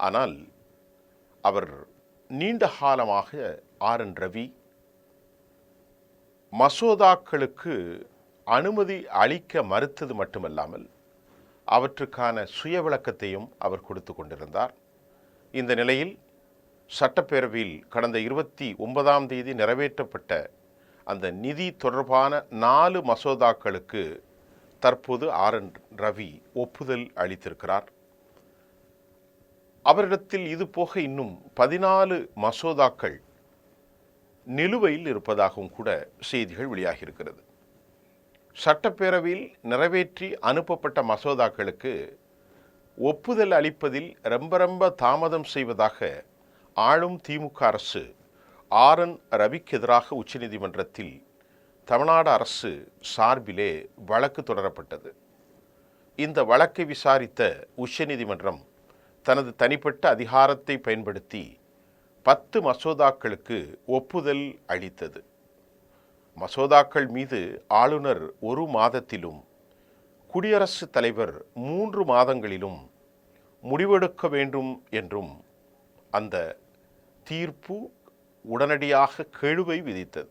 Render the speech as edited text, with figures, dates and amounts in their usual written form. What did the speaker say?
ஆனால் அவர் நீண்ட காலமாக ஆர்.என். ரவி மசோதாக்களுக்கு அனுமதி அளிக்க மறுத்தது மட்டுமல்லாமல் அவற்றுக்கான சுய விளக்கத்தையும் அவர் கொடுத்து கொண்டிருந்தார். இந்த நிலையில் சட்டப்பேரவையில் கடந்த 29ஆம் தேதி நிறைவேற்றப்பட்ட அந்த நிதி தொடர்பான 4 மசோதாக்களுக்கு தற்போது ஆர்.என். ரவி ஒப்புதல் அளித்திருக்கிறார். அவரிடத்தில் இது போக இன்னும் 14 மசோதாக்கள் நிலுவையில் இருப்பதாகவும் கூட செய்திகள் வெளியாகியிருக்கிறது. சட்டப்பேரவையில் நிறைவேற்றி அனுப்பப்பட்ட மசோதாக்களுக்கு ஒப்புதல் அளிப்பதில் ரொம்ப தாமதம் செய்வதாக ஆளும் திமுக அரசு ஆர்.என். ரவிக்கு எதிராக உச்சநீதிமன்றத்தில் தமிழ்நாடு அரசு சார்பிலே வழக்கு தொடரப்பட்டது. இந்த வழக்கை விசாரித்த உச்சநீதிமன்றம் தனது தனிப்பட்ட அதிகாரத்தை பயன்படுத்தி 10 மசோதாக்களுக்கு ஒப்புதல் அளித்தது. மசோதாக்கள் மீது ஆளுநர் 1 மாதத்திலும் குடியரசுத் தலைவர் 3 மாதங்களிலும் முடிவெடுக்க வேண்டும் என்றும் அந்த தீர்ப்பு உடனடியாக கெழுவை விதித்தது.